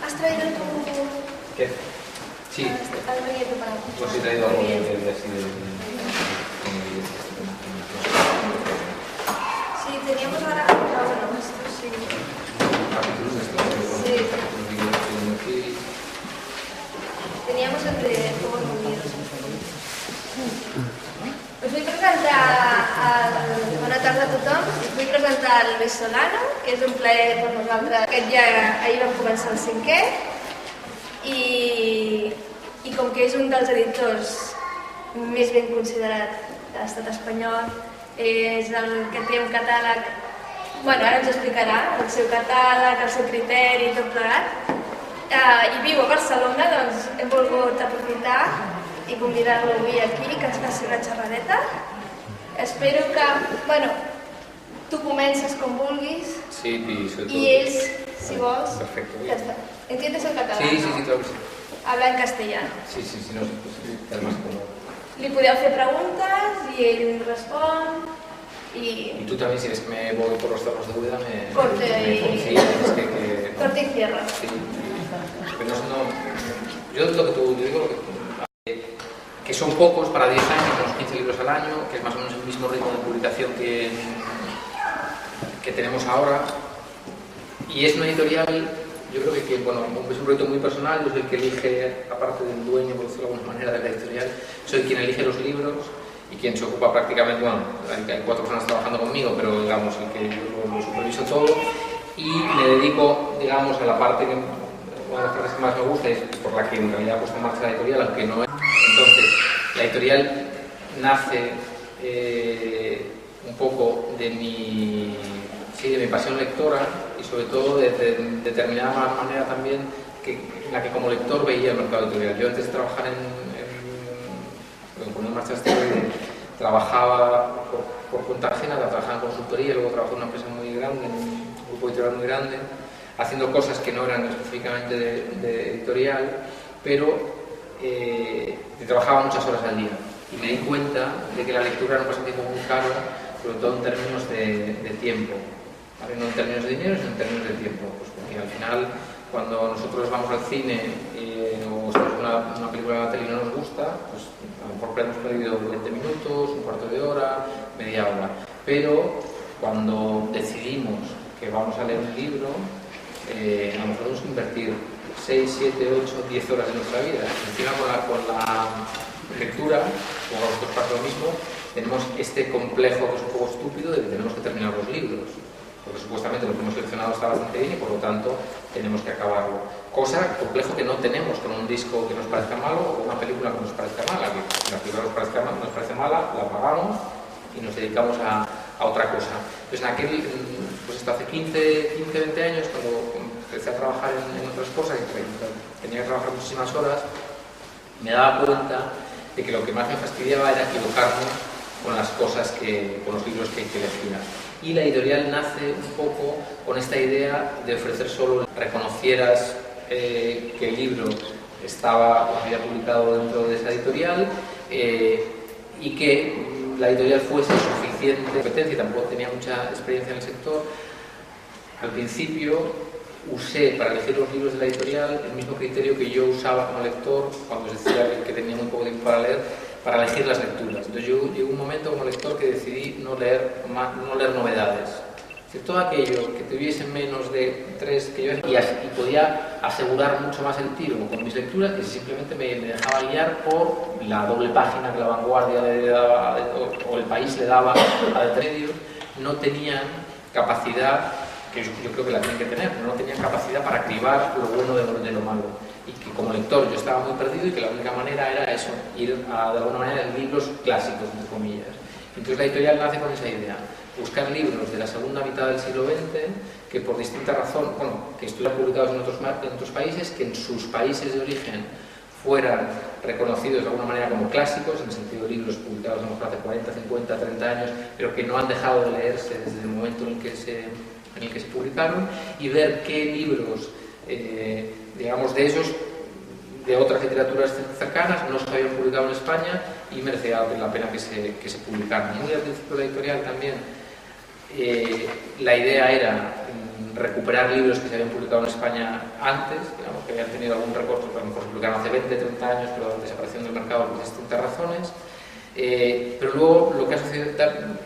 ¿Has traído tu...? ¿Qué? Sí. ¿Has venido preparado? Pues sí he traído algo de así de... Sí, teníamos ahora... Ah, bueno, esto sí. Capítulos de estos. Sí. Teníamos el de Juegos Unidos. Us vull presentar bona tarda a tothom. Us vull presentar el Luis Solano, que és un plaer per nosaltres. Ahir vam començar el 5è i com que és un dels editors més ben considerat de l'estat espanyol, és el que té un catàleg, bueno, ara ens explicarà el seu catàleg, el seu criteri i tot plegat, i viu a Barcelona, doncs hem volgut aprofitar i convidar-lo avui aquí, que ens faci una xerradeta. Espero que, bueno, tu comences com vulguis. Sí, y ells, si vols... Perfecto. ¿Entiendes el catalán? Sí, claro que sí. Habla en castellano. Sí, no sé, pues además como... Li podeu fer preguntes i ell respon y... Y tú también, si ves que me voy por los cerros de Úbeda, me... Corte Sí, es que... Corte y cierra. Sí, pero no... Yo lo que tú digo, que son pocos para 10 años, unos 15 libros al año, que es más o menos el mismo ritmo de publicación que tenemos ahora, y es una editorial, yo creo que bueno, es un proyecto muy personal. Yo soy el que elige, aparte del dueño, por decirlo de alguna manera, de la editorial, soy quien elige los libros y quien se ocupa prácticamente, bueno, hay 4 personas trabajando conmigo, pero digamos, el que yo lo superviso todo, y me dedico, digamos, a la parte que, una de las partes que más me gusta, es por la que en realidad he puesto en marcha la editorial, aunque no es. Entonces, la editorial nace un poco de mi pasión lectora y sobre todo de determinada manera también en la que como lector veía el mercado editorial. Yo antes de trabajar cuando poner en marcha este trabajaba por cuenta ajena, trabajaba en consultoría, luego trabajé en una empresa muy grande, en un grupo editorial muy grande, haciendo cosas que no eran específicamente de editorial, pero trabajaba muchas horas al día y me di cuenta de que la lectura era un pasatiempo muy caro, sobre todo en términos de tiempo, ¿vale? No en términos de dinero, sino en términos de tiempo, pues porque al final cuando nosotros vamos al cine o estamos en una película de la tele y no nos gusta, pues a lo mejor hemos perdido 20 minutos, un cuarto de hora, media hora, pero cuando decidimos que vamos a leer un libro, a lo mejor tenemos que invertir 6, 7, 8, 10 horas de nuestra vida. Encima con la lectura, como a vosotros pasa lo mismo, tenemos este complejo que es un poco estúpido de que tenemos que terminar los libros, porque supuestamente lo que hemos seleccionado está bastante bien y por lo tanto tenemos que acabarlo. Complejo que no tenemos con un disco que nos parezca malo o una película que nos parezca mala, que si la película nos parece mala, la apagamos y nos dedicamos a otra cosa. Pues en aquel, pues esto hace 15, 20 años, cuando empecé a trabajar en otras cosas y tenía que trabajar muchísimas horas, me daba cuenta de que lo que más me fastidiaba era equivocarme con las cosas con los libros que elegía. Y la editorial nace un poco con esta idea de ofrecer solo reconocieras que el libro había publicado dentro de esa editorial y que la editorial fuese suficiente competencia y tampoco tenía mucha experiencia en el sector. Al principio usé para elegir los libros de la editorial el mismo criterio que yo usaba como lector cuando os decía que tenía muy poco tiempo para leer, para elegir las lecturas. Entonces yo llegó un momento como lector que decidí no leer novedades. Todo aquello que tuviese menos de 3 que yo y podía asegurar mucho más el tiro con mis lecturas, que simplemente me dejaba guiar por la doble página que La Vanguardia le daba o El País le daba a medios, no tenían capacidad, que yo creo que la tienen que tener, pero no tenían capacidad para cribar lo bueno de lo malo. Y que como lector yo estaba muy perdido y que la única manera era eso, ir de alguna manera en libros clásicos, entre comillas. Entonces la editorial nace con esa idea, buscar libros de la segunda mitad del siglo XX que por distintas razones, que estuvieran publicados en otros países, que en sus países de origen fueran reconocidos de alguna manera como clásicos, en el sentido de libros publicados a lo mejor hace 40, 50, 30 años, pero que no han dejado de leerse desde el momento en el que se publicaron, y ver qué libros, digamos, de esos, de otras literaturas cercanas, no se habían publicado en España y merecía la pena que se publicaran. Muy al principio de la editorial también, la idea era recuperar libros que se habían publicado en España antes, digamos, que habían tenido algún recorte, que a lo mejor se publicaron hace 20, 30 años, pero desaparecieron del mercado por distintas razones. Pero luego lo que ha sucedido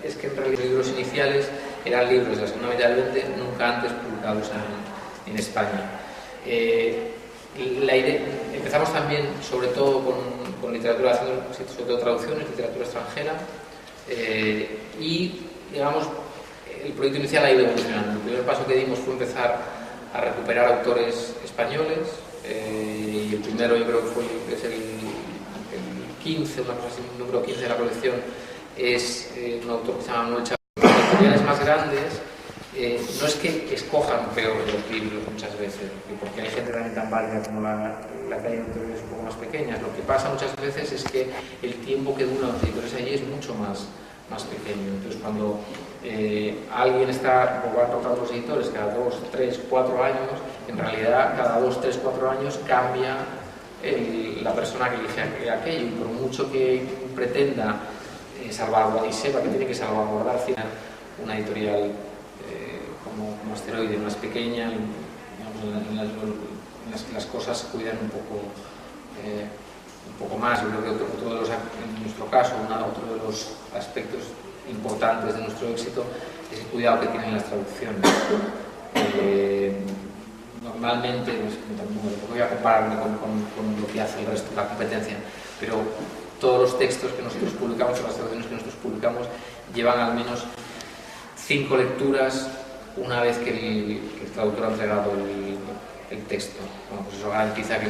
es que en realidad los libros iniciales eran libros de la segunda mitad del 20, nunca antes publicados en España. Empezamos también, sobre todo, con literatura, haciendo sobre todo traducciones, literatura extranjera, y, digamos, el proyecto inicial ha ido evolucionando. El primer paso que dimos fue empezar a recuperar autores españoles, y el primero, yo creo que es el 15, una cosa así, el número 15 de la colección, es un autor que se llama Manuel Chávez. Las editoriales más grandes no es que escojan peor los libros muchas veces, porque hay gente también tan válida como la que hay en editoriales un poco más pequeñas. Lo que pasa muchas veces es que el tiempo que duran los editores allí es mucho más pequeño. Entonces, cuando alguien está, o van rotando los editores cada 2, 3, 4 años, en realidad cada 2, 3, 4 años cambia la persona que elige aquello, y por mucho que pretenda salvaguardar y sepa que tiene que salvaguardar una editorial como Asteroide, más pequeña, las cosas cuidan un poco más. Yo creo que en nuestro caso, otro de los aspectos importantes de nuestro éxito es el cuidado que tienen las traducciones. Normalmente, tampoco voy a compararme con lo que hace el resto de la competencia, pero todos los textos que nosotros publicamos, o las traducciones que nosotros publicamos, llevan al menos 5 lecturas una vez que el traductor ha entregado el texto. Bueno, pues eso garantiza que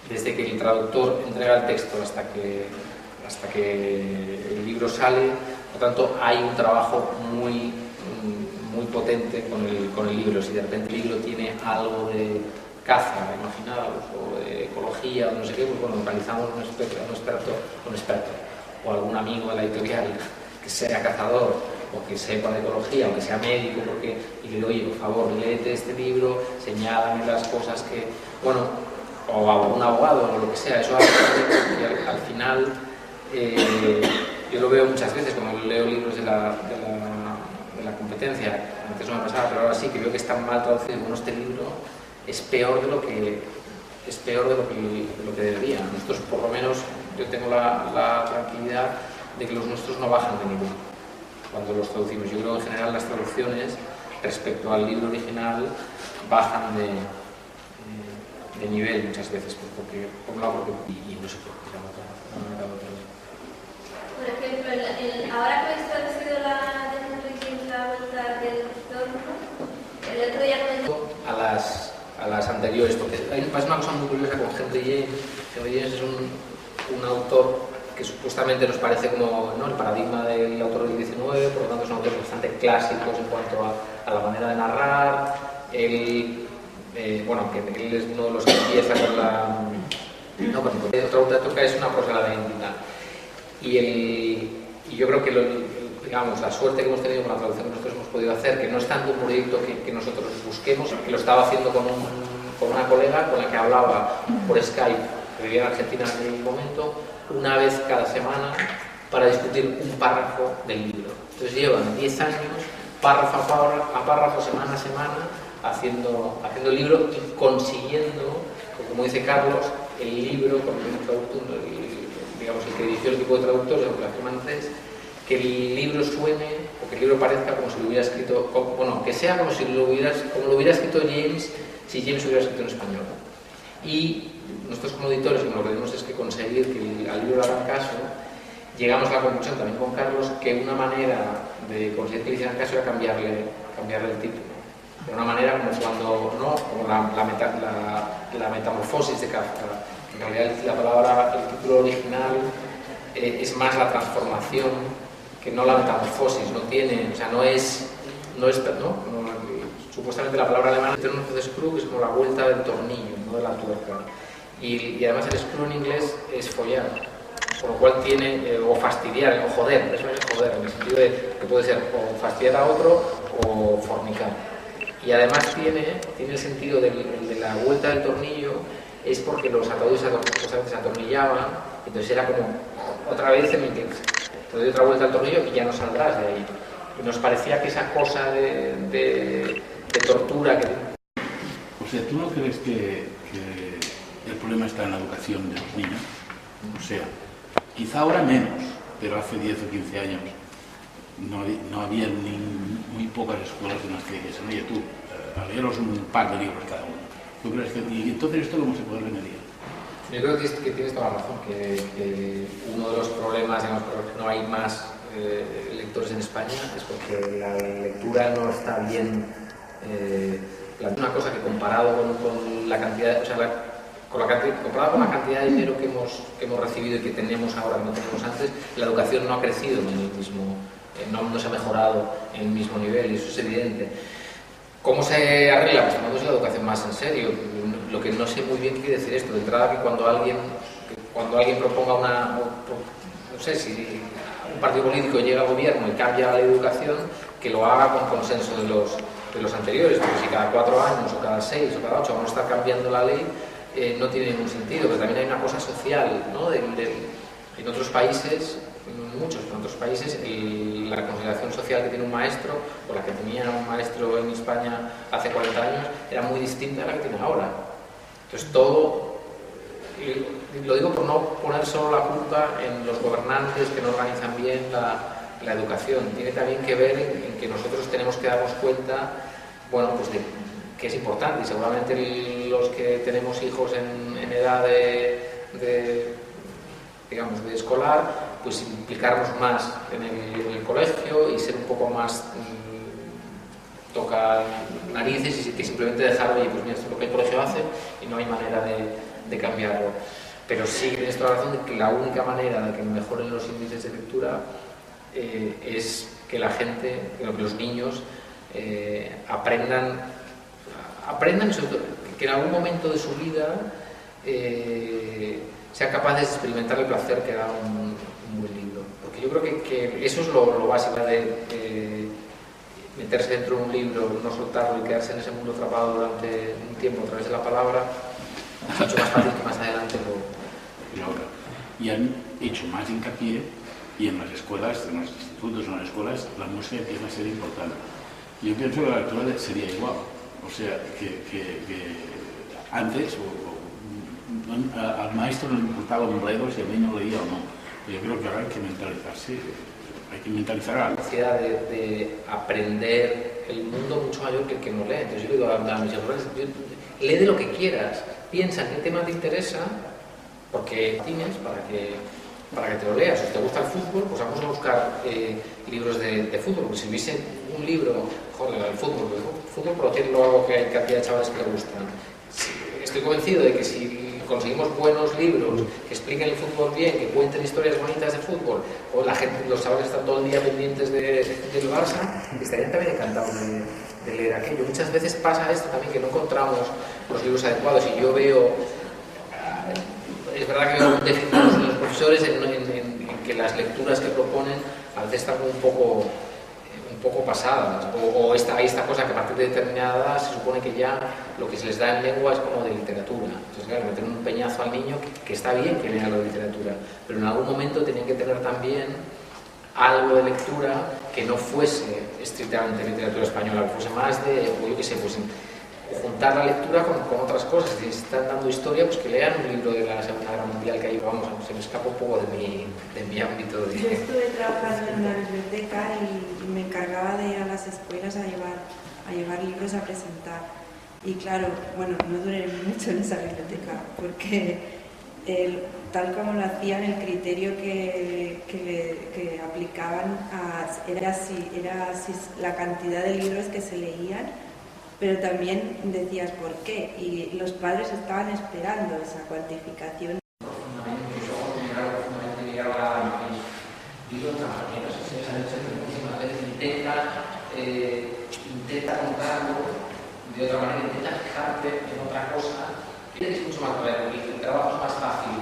desde que el traductor entrega el texto hasta que el libro sale, por tanto, hay un trabajo muy potente con el libro. Si de repente el libro tiene algo de caza, imaginaos, o de ecología, o no sé qué, pues bueno, localizamos un experto, o algún amigo de la editorial que sea cazador, o que sepa de ecología, o que sea médico, y le digo, oye, por favor, léete este libro, señálame las cosas que, bueno, o a un abogado, o lo que sea. Eso al final, yo lo veo muchas veces cuando leo libros de la competencia. Antes no me pasaba, pero ahora sí, que veo que están mal traducidos. Bueno, este libro es peor de lo que debería. Nosotros, por lo menos, yo tengo la tranquilidad de que los nuestros no bajan de nivel cuando los traducimos. Yo creo que en general las traducciones respecto al libro original bajan de nivel muchas veces, por un lado, y no sé por qué. Por ejemplo, ahora que habéis traducido la de la vuelta del torno, el otro día comentó a las anteriores, porque pasa una cosa muy curiosa con Henry James. Henry James es un autor que supuestamente nos parece como, ¿no?, el paradigma del autor del 19, por lo tanto son autores bastante clásicos en cuanto a la manera de narrar. Él es uno de los que empieza con la... No, porque otra vuelta toca es una prosa de la identidad. Y yo creo que digamos, la suerte que hemos tenido con la traducción que nosotros hemos podido hacer, que no es tanto un proyecto que nosotros busquemos, que lo estaba haciendo con una colega con la que hablaba por Skype, que vivía en Argentina en aquel momento, una vez cada semana, para discutir un párrafo del libro. Entonces llevan 10 años, párrafo a párrafo, semana a semana, haciendo el libro y consiguiendo, como dice Carlos, el libro, con el traductor, digamos, el que dirigió el equipo de traductores, aunque la firma en inglés, que el libro suene, o que el libro parezca como si lo hubiera escrito, que sea como lo hubiera escrito James, si James hubiera escrito en español. Y nosotros como editores, lo que tenemos es que conseguir que al libro le hagan caso. Llegamos a la conclusión también con Carlos que una manera de conseguir que le hicieran caso era cambiarle el título. De una manera como cuando, ¿no?, como la metamorfosis de Kafka. En realidad el título original es más la transformación que no la metamorfosis. Supuestamente la palabra alemana tiene un de screw, que es como la vuelta del tornillo, no de la tuerca. Y además el screw en inglés es follar, por lo cual tiene, o fastidiar, o joder, eso es joder, en el sentido de que puede ser o fastidiar a otro o fornicar. Y además tiene el sentido de la vuelta del tornillo, es porque los ataúdes se atornillaban, entonces era como otra vez en el que te doy otra vuelta al tornillo y ya no saldrás de ahí. nos parecía que esa cosa de tortura que... O sea, ¿tú no crees que el problema está en la educación de los niños? O sea, quizá ahora menos, pero hace 10 o 15 años no había ni muy pocas escuelas en las que dijesen, oye tú, leeros un par de libros cada uno. ¿Tú crees que, y entonces esto cómo se puede remediar? Yo creo que tienes toda la razón, que uno de los problemas, digamos, por los que no hay más lectores en España es porque la lectura no está bien. Es una cosa que comparado con la cantidad, o sea, comparado con la cantidad de dinero que hemos recibido y que tenemos ahora, que no teníamos antes, la educación no ha crecido en el mismo, no se ha mejorado en el mismo nivel, y eso es evidente. ¿Cómo se arregla? Pues tomándose la educación más en serio. Lo que no sé muy bien qué quiere decir esto. De entrada, que cuando alguien proponga no sé si un partido político llega al gobierno y cambia la educación, que lo haga con consenso de los anteriores, porque si cada 4 años o cada 6 o cada 8 vamos a estar cambiando la ley, no tiene ningún sentido. Pero también hay una cosa social, ¿no? En otros países, muchos, en otros países, la consideración social que tiene un maestro, o la que tenía un maestro en España hace 40 años, era muy distinta a la que tiene ahora. Entonces todo, lo digo por no poner solo la culpa en los gobernantes que no organizan bien la educación. Tiene también que ver en que nosotros tenemos que darnos cuenta, bueno, pues de que es importante, y seguramente los que tenemos hijos en edad digamos, de escolar, pues implicarnos más en el colegio y ser un poco más tocar narices, y que simplemente dejar, oye, pues mira, esto es lo que el colegio hace y no hay manera de cambiarlo. Pero sí tienes toda la razón de que la única manera de que mejoren los índices de lectura es que la gente, que los niños aprendan y sobre todo que en algún momento de su vida sean capaces de experimentar el placer que da un buen libro. Porque yo creo que eso es lo básico de meterse dentro de un libro, no soltarlo y quedarse en ese mundo atrapado durante un tiempo a través de la palabra. Es mucho más fácil que más adelante y han hecho más hincapié, y en las escuelas, en los institutos, en las escuelas, la música empieza a ser importante. Yo pienso que la lectura sería igual. O sea, que antes al maestro no le importaba un bledo si el niño leía o no. Yo creo que ahora hay que mentalizarse, hay que mentalizar a la necesidad de aprender el mundo mucho mayor que el que no lee. Entonces yo le digo a mis alumnos, lee de lo que quieras, piensa en qué tema te interesa, porque tienes para que te lo leas. Si te gusta el fútbol, pues vamos a buscar libros de fútbol, porque si hubiese un libro, joder, el fútbol, por decirlo algo que hay cantidad de chavales que le gustan. Estoy convencido de que si conseguimos buenos libros que expliquen el fútbol bien, que cuenten historias bonitas de fútbol, o los chavales están todo el día pendientes del Barça, estarían también encantados de leer aquello. Muchas veces pasa esto también, que no encontramos los libros adecuados, y yo veo, es verdad que veo un déficit en los profesores en que las lecturas que proponen a veces están un poco pasadas, o hay esta cosa que a partir de determinada edad se supone que ya lo que se les da en lengua es como de literatura. Entonces, claro, meter un peñazo al niño, que está bien que lea la literatura, pero en algún momento tenían que tener también algo de lectura que no fuese estrictamente literatura española, que fuese más de, o yo qué sé, pues juntar la lectura con otras cosas. Si están dando historia, pues que lean un libro de la Segunda Guerra Mundial, que ahí, vamos, se me escapa un poco de mi ámbito. Yo estuve trabajando en la biblioteca y me encargaba de ir a las escuelas a llevar libros a presentar. Y claro, bueno, no duré mucho en esa biblioteca, porque tal como lo hacían, el criterio que aplicaban era la cantidad de libros que se leían, pero también decías por qué, y los padres estaban esperando esa cuantificación. Intenta contarlo de otra manera, intenta fijarte en otra cosa. Es mucho más breve, el trabajo es más fácil